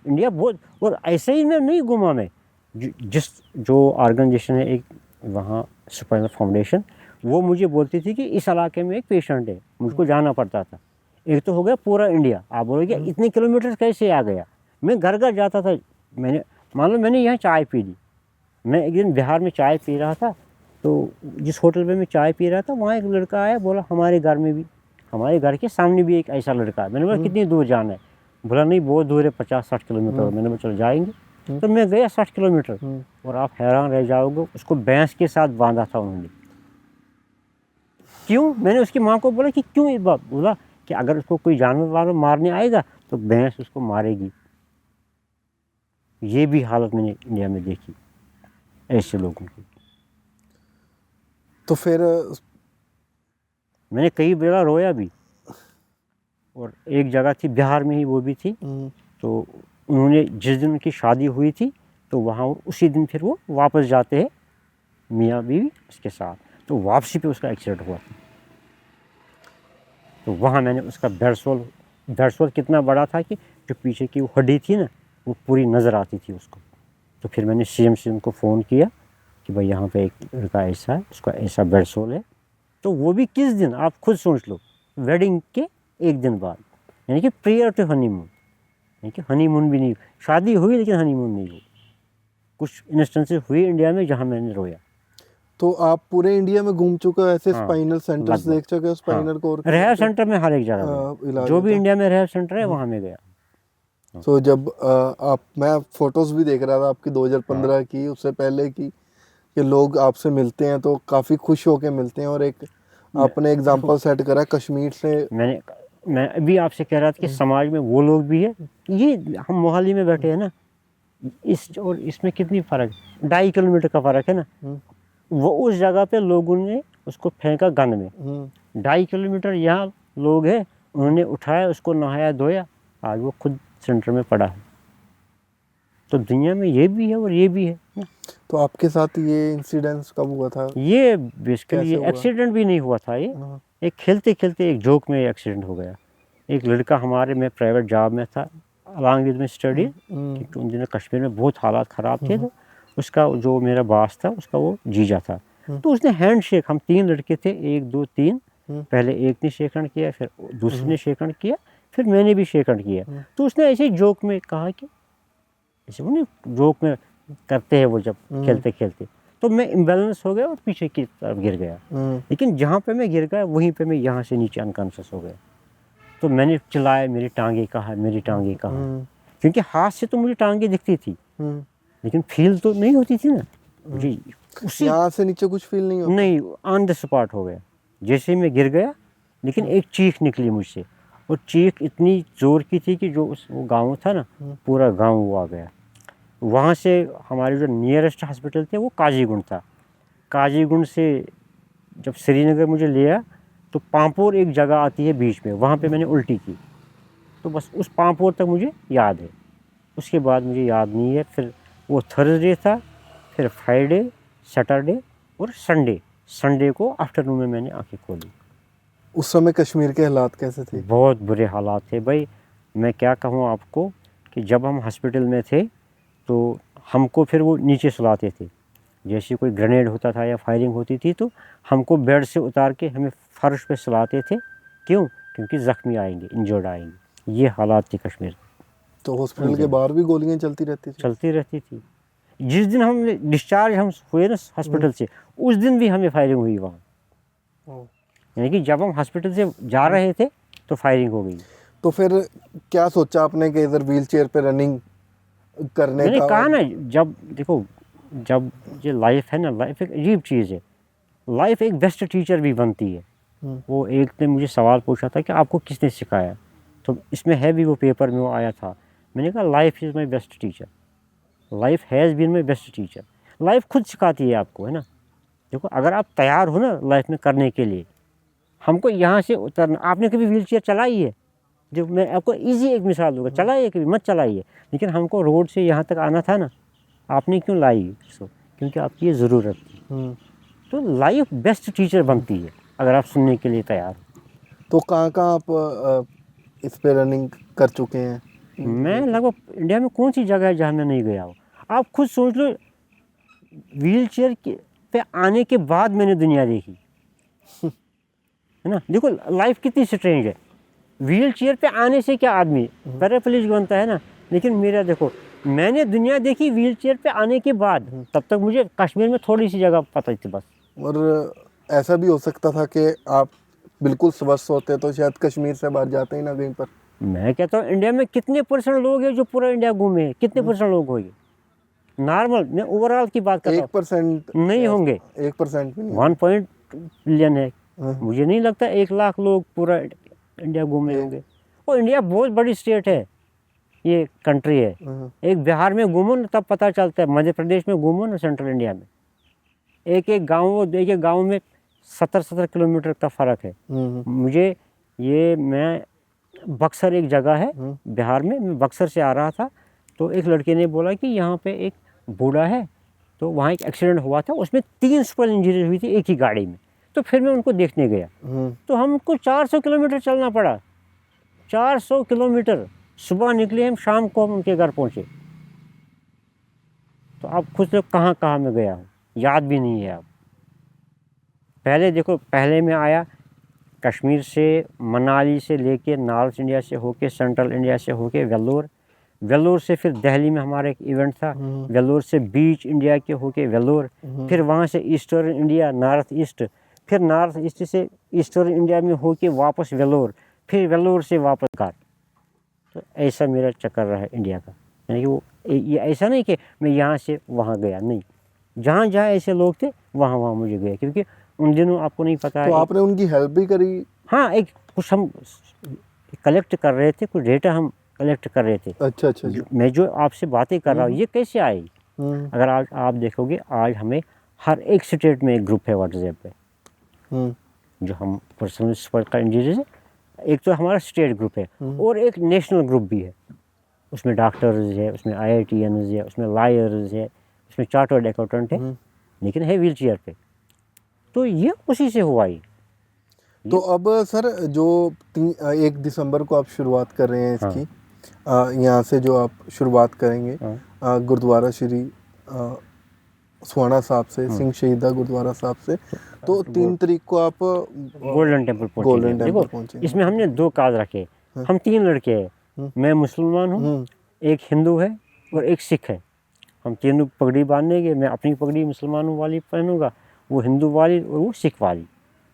इंडिया बहुत। और ऐसे ही मैं नहीं घूमा। मैं जो ऑर्गेनाइजेशन है एक वहाँ स्पाइनल फाउंडेशन, वो मुझे बोलती थी कि इस इलाके में एक पेशेंट है, मुझको जाना पड़ता था। एक तो हो गया पूरा इंडिया, आप बोलोगे इतने किलोमीटर कैसे आ गया। मैं घर घर जाता था। मैंने मान लो मैंने यहाँ चाय पी ली। मैं एक दिन बिहार में चाय पी रहा था, तो जिस होटल में मैं चाय पी रहा था वहाँ एक लड़का आया, बोला हमारे घर में भी, हमारे घर के सामने भी एक ऐसा लड़का है। मैंने बोला कितनी दूर जाना है? बोला नहीं बहुत दूर है, 50-60 किलोमीटर। मैंने बोला चलो जाएंगे। तो मैं गया 60 किलोमीटर, और आप हैरान रह जाओगे, उसको भैंस के साथ बांधा था उन्होंने। क्यों? मैंने उसकी माँ को बोला कि क्यों ये बात? बोला कि अगर उसको कोई जानवर वानवर मारने आएगा तो भैंस उसको मारेगी। ये भी हालत मैंने इंडिया में देखी ऐसे लोगों की। तो फिर मैंने कई बार रोया भी। और एक जगह थी बिहार में ही, वो भी थी, तो उन्होंने जिस दिन उनकी शादी हुई थी तो वहाँ उसी दिन फिर वो वापस जाते हैं मियाँ बीवी उसके साथ, तो वापसी पे उसका एक्सीडेंट हुआ था। तो वहाँ मैंने उसका बेडसोल कितना बड़ा था कि जो पीछे की वो हड्डी थी ना वो पूरी नज़र आती थी उसको। तो फिर मैंने सीएम को फ़ोन किया कि भाई यहाँ पे एक लड़का ऐसा है, उसका ऐसा बेडसोल है। तो वो भी किस दिन, आप खुद सोच लो, वेडिंग के एक दिन बाद, यानी कि प्रियर टू हनीमून, यानी कि हनीमून भी नहीं, शादी हुई लेकिन हनीमून नहीं हुई। कुछ इंस्टेंसेस हुई इंडिया में जहाँ मैंने रोया। तो आप पूरे इंडिया में घूम चुके हो, ऐसे हाँ, स्पाइनल सेंटर्स लगभग। देख चुके हो, स्पाइनल कोर रिहैब सेंटर में हर एक जगह गया, इलाज जो भी होता। इंडिया में रिहैब सेंटर है वहाँ में गया। तो जब मैं फोटोज भी देख रहा था आपकी 2015 की, उससे पहले की, कि लोग आपसे मिलते हैं तो काफ़ी खुश होके मिलते हैं। और एक आपने एग्जांपल सेट करा कश्मीर से। मैं अभी आपसे कह रहा था कि समाज में वो लोग भी है, ये हम मोहाली में बैठे हैं ना, इस और इसमें कितनी फ़र्क, 2.5 किलोमीटर का फ़र्क है ना। वो उस जगह पे लोगों ने उसको फेंका गन में, 2.5 किलोमीटर यहाँ लोग हैं, उन्होंने उठाया उसको, नहाया धोया, आज वो खुद सेंटर में पड़ा है। तो दुनिया में ये भी है और ये भी है ना। तो आपके साथ ये इंसिडेंस कब हुआ था? ये बेसिकली ये हुआ? एक्सीडेंट भी नहीं हुआ था, ये एक खेलते खेलते एक जोक में एक्सीडेंट हो गया। एक लड़का हमारे, मैं प्राइवेट जॉब में था अलॉन्ग विद में स्टडी, क्योंकि उन दिनों कश्मीर में बहुत हालात ख़राब थे। तो उसका जो मेरा बॉस था उसका वो जीजा था, तो उसने हैंड शेक, हम 3 लड़के थे, 1 2 3, पहले एक ने शेक हैंड किया, फिर दूसरे ने शेक हैंड किया, फिर मैंने भी शेक हैंड किया। तो उसने ऐसे जोक में कहा कि ऐसे वो नहीं जोक में करते हैं वो जब खेलते खेलते, तो मैं इम्बैलेंस हो गया और पीछे की तरफ गिर गया। लेकिन जहाँ पे मैं गिर गया वहीं पे मैं यहाँ से नीचे अनकॉन्शियस हो गया। तो मैंने चिल्लाया, मेरी टांगे कहाँ, मेरी टांगे कहाँ, क्योंकि हाथ से तो मुझे टांगे दिखती थी लेकिन फील तो नहीं होती थी ना जी। उसी यहाँ से नीचे कुछ फील नहीं होता? नहीं, ऑन द स्पॉट हो गया जैसे ही मैं गिर गया। लेकिन एक चीख निकली मुझसे, और चीख इतनी ज़ोर की थी कि जो वो गांव था ना, पूरा गांव वो आ गया। वहाँ से हमारे जो नियरेस्ट हॉस्पिटल थे वो काजीगुंड था। काजीगुंड से जब श्रीनगर मुझे लिया तो पांपोर एक जगह आती है बीच में, वहाँ पे मैंने उल्टी की। तो बस उस पांपोर तक मुझे याद है, उसके बाद मुझे याद नहीं है। फिर वो थर्सडे था, फिर फ्राइडे, सैटरडे और संडे को आफ्टरनून में मैंने आंखें खोली। उस समय कश्मीर के हालात कैसे थे? बहुत बुरे हालात थे भाई। मैं क्या कहूँ आपको कि जब हम हॉस्पिटल में थे तो हमको फिर वो नीचे सुलाते थे, जैसे कोई ग्रेनेड होता था या फायरिंग होती थी तो हमको बेड से उतार के हमें फर्श पे सुलाते थे। क्यों? क्योंकि ज़ख्मी आएंगे, इंजर्ड आएंगे। ये हालात थे कश्मीर। तो हॉस्पिटल के बाहर भी गोलियां चलती रहती थी? चलती रहती थी। जिस दिन हम डिस्चार्ज हम हुए ना हॉस्पिटल से, उस दिन भी हमें फायरिंग हुई वहाँ। यानी कि जब हम हॉस्पिटल से जा रहे थे तो फायरिंग हो गई। तो फिर क्या सोचा आपने कि इधर व्हील चेयर पे रनिंग करने मैंने का? कहा ना, जब देखो, जब ये लाइफ है ना, लाइफ एक अजीब चीज़ है। लाइफ एक बेस्ट टीचर भी बनती है। वो एक ने मुझे सवाल पूछा था कि आपको किसने सिखाया, तो इसमें है भी, वो पेपर में वो आया था। मैंने कहा life is my best teacher, life has been my best teacher. Life खुद सिखाती है आपको, है ना। देखो, अगर आप तैयार हो ना लाइफ में करने के लिए, हमको यहाँ से उतरना। आपने कभी व्हील चेयर चलाई है? जो मैं आपको इजी एक मिसाल दूंगा, चलाइए, कभी मत चलाइए, लेकिन हमको रोड से यहाँ तक आना था ना, आपने क्यों लाई इसको? क्योंकि आपकी ये ज़रूरत थी। तो लाइफ बेस्ट टीचर बनती है अगर आप सुनने के लिए तैयार। तो कहाँ आप इस पे रनिंग कर चुके हैं? मैं लगभग इंडिया में कौन सी जगह है जहाँ मैं नहीं गया हूँ? आप खुद सोच लो, व्हील चेयर पे आने के बाद मैंने दुनिया देखी, है ना। देखो लाइफ कितनी स्ट्रेंज है। व्हील चेयर पे आने से क्या आदमी पैराप्लेजिक बनता है ना, लेकिन मेरा देखो, मैंने दुनिया देखी व्हील चेयर पे आने के बाद। तब तक मुझे कश्मीर में थोड़ी सी जगह पता थी बस। और ऐसा भी हो सकता था कि आप बिल्कुल स्वस्थ होते तो शायद कश्मीर से बाहर जाते ही ना कहीं पर। मैं कहता हूँ इंडिया में कितने % लोग हैं जो पूरा इंडिया घूमे हैं? कितने % लोग होंगे नॉर्मल? मैं ओवरऑल की बात करता हूँ। 1% नहीं होंगे, 1% भी नहीं। 1 बिलियन है। मुझे नहीं लगता 1 लाख लोग पूरा इंडिया घूमे होंगे। और इंडिया बहुत बड़ी स्टेट है, ये कंट्री है। एक बिहार में घूमो ना तब पता चलता है, मध्य प्रदेश में घूमो ना, सेंट्रल इंडिया में एक एक गांव में 70 किलोमीटर का फ़र्क है। मुझे ये मैं बक्सर एक जगह है बिहार में, मैं बक्सर से आ रहा था तो एक लड़के ने बोला कि यहाँ पे एक बूढ़ा है, तो वहाँ एक एक्सीडेंट हुआ था, उसमें 3 स्पल इंजरी हुई थी एक ही गाड़ी में। तो फिर मैं उनको देखने गया तो हमको 400 किलोमीटर चलना पड़ा, 400 किलोमीटर। सुबह निकले हम, शाम को हम उनके घर पहुँचे। तो आप खुद लोग कहाँ कहाँ में गया हूँ, याद भी नहीं है। अब पहले देखो, पहले मैं आया कश्मीर से, मनाली से लेके नॉर्थ इंडिया से होके, सेंट्रल इंडिया से होके वेल्लोर से फिर दिल्ली में हमारा एक इवेंट था, वेल्लोर से बीच इंडिया के होके वेल्लोर, फिर वहाँ से ईस्टर्न इंडिया नॉर्थ ईस्ट, फिर नॉर्थ ईस्ट से ईस्टर्न इंडिया में होके वापस वेल्लोर, फिर वेल्लोर से वापस कार। तो ऐसा मेरा चक्कर रहा है इंडिया का। यानी कि वो ये ऐसा नहीं कि मैं यहाँ से वहाँ गया, नहीं, जहाँ जहाँ ऐसे लोग थे वहाँ वहाँ मुझे गया, क्योंकि उन दिनों आपको नहीं पता है। तो आपने उनकी हेल्प भी करी? हाँ, एक कुछ हम कलेक्ट कर रहे थे, कुछ डेटा हम कलेक्ट कर रहे थे। अच्छा। मैं जो आपसे बातें कर रहा हूँ ये कैसे आई? अगर आज आप देखोगे, आज हमें हर एक स्टेट में एक ग्रुप है व्हाट्सएप पे, जो हम पर्सनल सपोर्ट का इंजीनियर है। एक तो हमारा स्टेट ग्रुप है और एक नेशनल ग्रुप भी है, उसमें डॉक्टर्स है, उसमें IITians है, उसमें लॉयर्स है, उसमें चार्टर्ड अकाउंटेंट है, लेकिन है व्हील चेयर पे। तो ये उसी से हुआ ही। तो अब सर जो 1 दिसंबर को आप शुरुआत कर रहे हैं इसकी, यहाँ से जो आप शुरुआत करेंगे गुरुद्वारा श्री सुहाना साहब से, सिंह शहीदा गुरुद्वारा साहब से, तो 3 तारीख को आप गोल्डन टेम्पल पहुंचेंगे। इसमें हमने 2 काज रखे, हम 3 लड़के हैं, मैं मुसलमान हूँ, एक हिंदू है और एक सिख है। हम तीनों पगड़ी बांधेंगे, मैं अपनी पगड़ी मुसलमानों वाली पहनूंगा, वो हिंदू वाली और वो सिख वाली।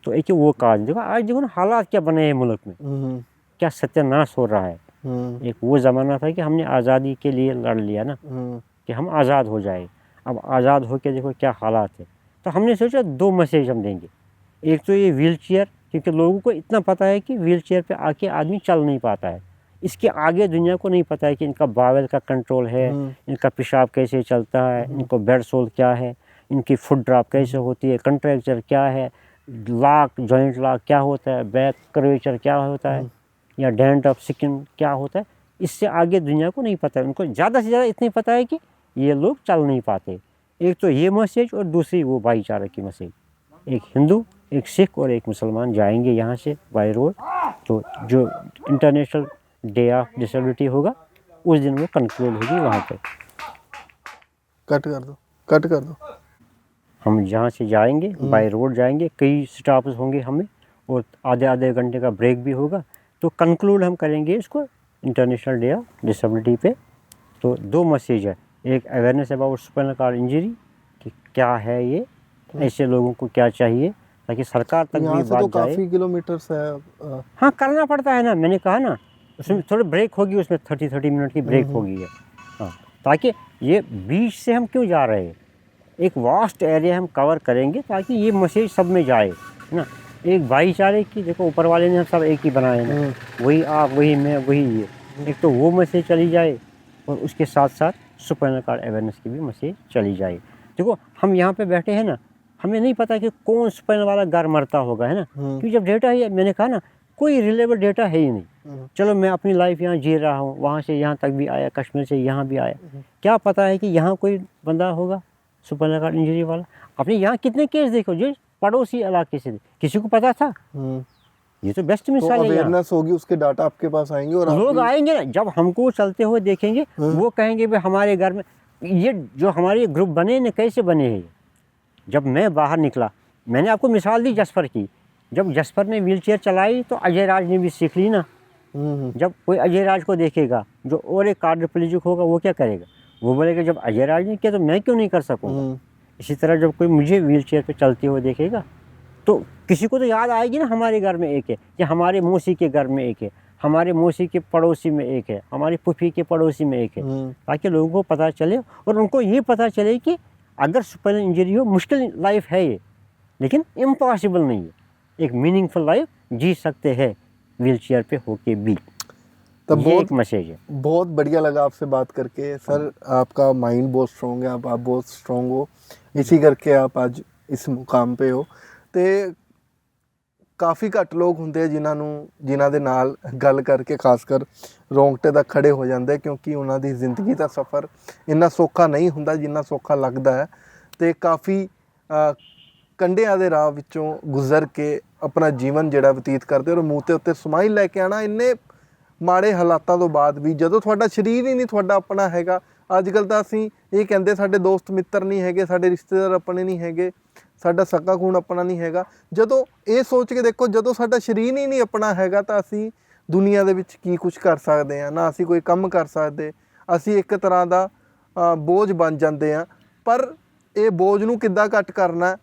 तो एक वो काज देखो, आज देखो ना हालात क्या बने हैं मुल्क में, क्या सत्यानाश हो रहा है। एक वो ज़माना था कि हमने आज़ादी के लिए लड़ लिया ना, कि हम आज़ाद हो जाए। अब आज़ाद होकर देखो क्या हालात है। तो हमने सोचा 2 मैसेज हम देंगे। एक तो ये व्हील चेयर, क्योंकि लोगों को इतना पता है कि व्हील चेयर पर आके आदमी चल नहीं पाता है, इसके आगे दुनिया को नहीं पता है कि इनका बावल का कंट्रोल है, इनका पेशाब कैसे चलता है, इनको बेड सोल क्या है, इनकी फुट ड्रॉप कैसे होती है, कंट्रैक्चर क्या है, लॉक जॉइंट लॉक क्या होता है, बैक कर्वेचर क्या होता है, या डेंट ऑफ स्किन क्या होता है। इससे आगे दुनिया को नहीं पता है। उनको ज़्यादा से ज़्यादा इतनी पता है कि ये लोग चल नहीं पाते। एक तो ये मैसेज, और दूसरी वो भाईचारे की मैसेज। एक हिंदू, एक सिख और एक मुसलमान जाएंगे यहाँ से बाय रोड। तो जो इंटरनेशनल डे ऑफ डिसेबिलिटी होगा उस दिन वो कंक्लूड होगी वहाँ पे। कट कर दो। हम जहाँ से जाएंगे बाय रोड जाएंगे, कई स्टॉप्स होंगे हमें, और आधे घंटे का ब्रेक भी होगा। तो कंक्लूड हम करेंगे इसको इंटरनेशनल डे ऑफ डिसेबिलिटी पे। तो 2 मैसेज है, एक awareness about spinal cord injury कि क्या है ये, ऐसे लोगों को क्या चाहिए, ताकि सरकार तक भी बात जाए। तो काफ़ी किलोमीटर्स है। हाँ, करना पड़ता है ना, मैंने कहा ना, उसमें थोड़ी ब्रेक होगी, उसमें 30 मिनट की ब्रेक होगी है। हाँ, ताकि ये बीच से हम क्यों जा रहे हैं, एक वास्ट एरिया हम कवर करेंगे ताकि ये मैसेज सब में जाए, है ना। एक भाईचारे की, देखो ऊपर वाले ने हम सब एक ही बनाए हैं, वही आप, वही मैं, वही ये। एक तो वो मैसेज चली जाए, और उसके साथ साथ स्पाइनल कॉर्ड अवेयरनेस की भी मैसेज चली जाए। देखो हम यहाँ पे बैठे हैं ना, हमें नहीं पता कि कौन स्पाइनल वाला घर मरता होगा, है ना, क्योंकि जब डेटा ही, मैंने कहा ना, कोई रिलेबल डेटा है ही नहीं। चलो मैं अपनी लाइफ यहाँ जी रहा हूँ, वहाँ से यहाँ तक भी आया, कश्मीर से यहाँ भी आया, क्या पता है कि यहाँ कोई बंदा होगा स्पाइनल कॉर्ड इंजरी वाला। अपने यहाँ कितने केस देखो जो पड़ोसी इलाके से, किसी को पता था? ये तो बेस्ट मिसाल है। अवेयरनेस होगी, उसके डाटा आपके पास आएंगे, और लोग आएंगे ना, जब हमको चलते हुए देखेंगे वो कहेंगे भाई हमारे घर में ये जो हमारे ग्रुप बने ना, कैसे बने हैं। जब मैं बाहर निकला, मैंने आपको मिसाल दी जसफर की, जब जसफर ने व्हील चेयर चलाई तो अजय राज ने भी सीख ली ना। जब कोई अजय राज को देखेगा जो और एक कार्डियोप्लेजिक होगा, वो क्या करेगा, वो बोलेगा जब अजय राज ने किया तो मैं क्यों नहीं कर सकूँगा। इसी तरह जब कोई मुझे व्हील चेयर पर चलते हुए देखेगा तो किसी को तो याद आएगी ना, हमारे घर में एक है, या हमारे मौसी के घर में एक है, हमारे मौसी के पड़ोसी में एक है, हमारी फूफी के पड़ोसी में एक है, ताकि लोगों को पता चले और उनको ये पता चले कि अगर स्पाइनल इंजरी हो, मुश्किल लाइफ है ये, लेकिन इम्पॉसिबल नहीं है। एक मीनिंगफुल लाइफ जी सकते हैं व्हील चेयर पे होके भी। तो ये बहुत एक मैसेज है। बहुत बढ़िया लगा आपसे बात करके सर। आपका माइंड बहुत स्ट्रॉन्ग है, आप बहुत स्ट्रॉन्ग हो, इसी करके आप ਅੱਜ ਇਸ ਮੁਕਾਮ पे ਹੋ। ਤੇ ਕਾਫੀ ਘੱਟ ਲੋਕ ਹੁੰਦੇ ਆ ਜਿਨ੍ਹਾਂ ਦੇ ਨਾਲ ਗੱਲ ਕਰਕੇ ਖਾਸ ਕਰ ਰੋਂਗਟੇ ਦਾ ਖੜੇ ਹੋ ਜਾਂਦੇ, ਕਿਉਂਕਿ ਉਹਨਾਂ ਦੀ ਜ਼ਿੰਦਗੀ ਦਾ ਸਫ਼ਰ ਇੰਨਾ ਸੌਖਾ ਨਹੀਂ ਹੁੰਦਾ ਜਿੰਨਾ ਸੌਖਾ ਲੱਗਦਾ ਹੈ। ਤੇ ਕਾਫੀ ਕੰਢਿਆਂ ਦੇ ਰਾਹ ਵਿੱਚੋਂ ਗੁਜ਼ਰ ਕੇ ਆਪਣਾ ਜੀਵਨ ਜਿਹੜਾ ਬਤੀਤ ਕਰਦੇ ਔਰ ਮੂੰਹ ਤੇ ਉੱਤੇ ਸਮਾਈਲ ਲੈ ਕੇ ਆਉਣਾ ਇੰਨੇ ਮਾੜੇ ਹਾਲਾਤਾਂ ਤੋਂ ਬਾਅਦ ਵੀ, ਜਦੋਂ ਤੁਹਾਡਾ ਸਰੀਰ ਹੀ ਨਹੀਂ ਤੁਹਾਡਾ ਆਪਣਾ ਹੈਗਾ। ਅੱਜ ਕੱਲ੍ਹ ਤਾਂ ਅਸੀਂ ਇਹ ਕਹਿੰਦੇ ਸਾਡੇ ਦੋਸਤ ਮਿੱਤਰ ਨਹੀਂ ਹੈਗੇ, ਸਾਡੇ ਰਿਸ਼ਤੇਦਾਰ ਆਪਣੇ ਨਹੀਂ ਹੈਗੇ, ਸਾਡਾ ਸਕਾ ਖੂਨ ਆਪਣਾ ਨਹੀਂ ਹੈਗਾ। ਜਦੋਂ ਇਹ ਸੋਚ ਕੇ ਦੇਖੋ, ਜਦੋਂ ਸਾਡਾ ਸਰੀਰ ਹੀ ਨਹੀਂ ਆਪਣਾ ਹੈਗਾ ਤਾਂ ਅਸੀਂ ਦੁਨੀਆ ਦੇ ਵਿੱਚ ਕੀ ਕੁਝ ਕਰ ਸਕਦੇ ਹਾਂ, ਨਾ ਅਸੀਂ ਕੋਈ ਕੰਮ ਕਰ ਸਕਦੇ। ਅਸੀਂ ਇੱਕ ਤਰ੍ਹਾਂ ਦਾ ਬੋਝ ਬਣ ਜਾਂਦੇ ਹਾਂ। ਪਰ ਇਹ ਬੋਝ ਨੂੰ ਕਿੱਦਾਂ ਘੱਟ ਕਰਨਾ,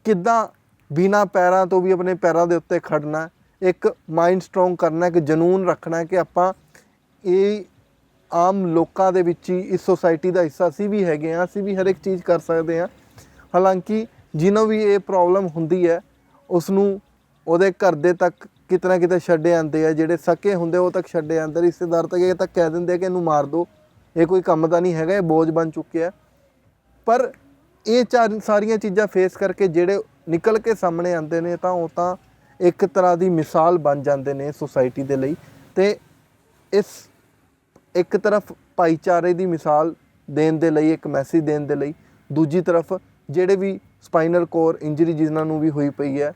ਕਿੱਦਾਂ ਬਿਨਾਂ ਪੈਰਾਂ ਤੋਂ ਵੀ ਆਪਣੇ ਪੈਰਾਂ ਦੇ ਉੱਤੇ ਖੜਨਾ, ਇੱਕ ਮਾਈਂਡ ਸਟਰੋਂਗ ਕਰਨਾ, ਇੱਕ ਜਨੂਨ ਰੱਖਣਾ ਕਿ ਆਪਾਂ ਇਹ ਆਮ ਲੋਕਾਂ ਦੇ ਵਿੱਚ ਹੀ ਇਸ ਸੋਸਾਇਟੀ ਦਾ ਹਿੱਸਾ ਅਸੀਂ ਵੀ ਹੈਗੇ ਹਾਂ, ਅਸੀਂ ਵੀ ਹਰ ਇੱਕ ਚੀਜ਼ ਕਰ ਸਕਦੇ ਹਾਂ। ਹਾਲਾਂਕਿ ਜਿਹਨੂੰ ਵੀ ਇਹ ਪ੍ਰੋਬਲਮ ਹੁੰਦੀ ਹੈ ਉਸ ਨੂੰ ਉਹਦੇ ਘਰ ਦੇ ਤੱਕ ਕਿਤੇ ਨਾ ਕਿਤੇ ਛੱਡੇ ਜਾਂਦੇ ਆ, ਜਿਹੜੇ ਸਕੇ ਹੁੰਦੇ ਉਹ ਤੱਕ ਛੱਡੇ ਜਾਂਦੇ, ਰਿਸ਼ਤੇਦਾਰ ਤੱਕ ਇਹ ਤੱਕ ਕਹਿ ਦਿੰਦੇ ਕਿ ਇਹਨੂੰ ਮਾਰ ਦਿਓ, ਇਹ ਕੋਈ ਕੰਮ ਦਾ ਨਹੀਂ ਹੈਗਾ, ਇਹ ਬੋਝ ਬਣ ਚੁੱਕਿਆ। ਪਰ ਇਹ ਸਾਰੀਆਂ ਚੀਜ਼ਾਂ ਫੇਸ ਕਰਕੇ ਜਿਹੜੇ ਨਿਕਲ ਕੇ ਸਾਹਮਣੇ ਆਉਂਦੇ ਨੇ ਤਾਂ ਉਹ ਤਾਂ ਇੱਕ ਤਰ੍ਹਾਂ ਦੀ ਮਿਸਾਲ ਬਣ ਜਾਂਦੇ ਨੇ ਸੋਸਾਇਟੀ ਦੇ ਲਈ। ਤੇ ਇਸ ਇੱਕ ਤਰਫ ਭਾਈਚਾਰੇ ਦੀ ਮਿਸਾਲ ਦੇਣ ਦੇ ਲਈ, ਇੱਕ ਮੈਸੇਜ ਦੇਣ ਦੇ ਲਈ, ਦੂਜੀ ਤਰਫ ਜਿਹੜੇ ਵੀ ਸਪਾਈਨਲ ਕੋਰ ਇੰਜਰੀ ਜਿਨ੍ਹਾਂ ਨੂੰ ਵੀ ਹੋਈ ਪਈ ਹੈ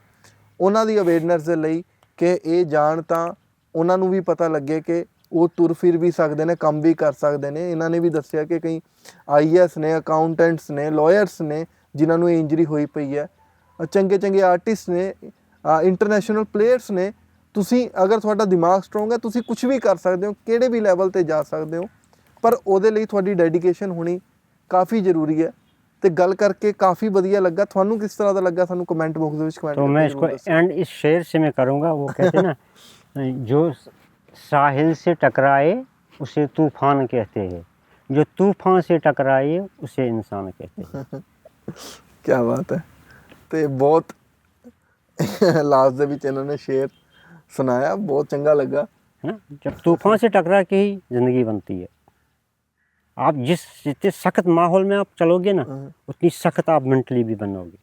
ਉਹਨਾਂ ਦੀ ਅਵੇਅਰਨੈਸ ਦੇ ਲਈ ਕਿ ਇਹ ਜਾਣ ਤਾਂ ਉਹਨਾਂ ਨੂੰ ਵੀ ਪਤਾ ਲੱਗੇ ਕਿ ਉਹ ਤੁਰ ਫਿਰ ਵੀ ਸਕਦੇ ਨੇ, ਕੰਮ ਵੀ ਕਰ ਸਕਦੇ ਨੇ। ਇਹਨਾਂ ਨੇ ਵੀ ਦੱਸਿਆ ਕਿ ਕਈ IAS ਨੇ, ਅਕਾਊਂਟੈਂਟਸ ਨੇ, ਲਾਇਰਸ ਨੇ ਜਿਨ੍ਹਾਂ ਨੂੰ ਇਹ ਇੰਜਰੀ ਹੋਈ ਪਈ ਹੈ, ਚੰਗੇ ਚੰਗੇ ਆਰਟਿਸਟ ਨੇ, ਇੰਟਰਨੈਸ਼ਨਲ ਪਲੇਅਰਸ ਨੇ। ਤੁਸੀਂ ਅਗਰ ਤੁਹਾਡਾ ਦਿਮਾਗ ਸਟਰੋਂਗ ਹੈ ਤੁਸੀਂ ਕੁਝ ਵੀ ਕਰ ਸਕਦੇ ਹੋ, ਕਿਹੜੇ ਵੀ ਲੈਵਲ ਤੇ ਜਾ ਸਕਦੇ ਹੋ, ਪਰ ਉਹਦੇ ਲਈ ਤੁਹਾਡੀ ਡੈਡੀਕੇਸ਼ਨ ਹੋਣੀ ਕਾफ़ी ਜ਼ਰੂਰੀ ਹੈ। ਤੇ ਗੱਲ ਕਰਕੇ ਕਾफ़ी ਵਧੀਆ ਲੱਗਾ। ਤੁਹਾਨੂੰ ਕਿਸ ਤਰ੍ਹਾਂ ਦਾ ਲੱਗਾ ਸਾਨੂੰ ਕਮੈਂਟ ਬਾਕਸ ਦੇ ਵਿੱਚ ਕਮੈਂਟ तो मैं इसको एंड इस शेर से मैं करूँगा, वो कहते हैं ना जो साहिल से टकराए उसे तूफान कहते हैं, जो तूफान से टकराए उसे इंसान कहते हैं। क्या बात है। ਤੇ ਬਹੁਤ ਲਾਸਟ ਦੇ ਵਿੱਚ ਇਹਨਾਂ ਨੇ ਸ਼ੇਰ ਸੁਣਾਇਆ, ਬਹੁਤ ਚੰਗਾ ਲੱਗਾ। है ना, जब तूफान से टकरा के ही ज़िंदगी बनती है। आप जितने सख्त माहौल में आप चलोगे ना उतनी सख्त आप मेंटली भी बनोगे।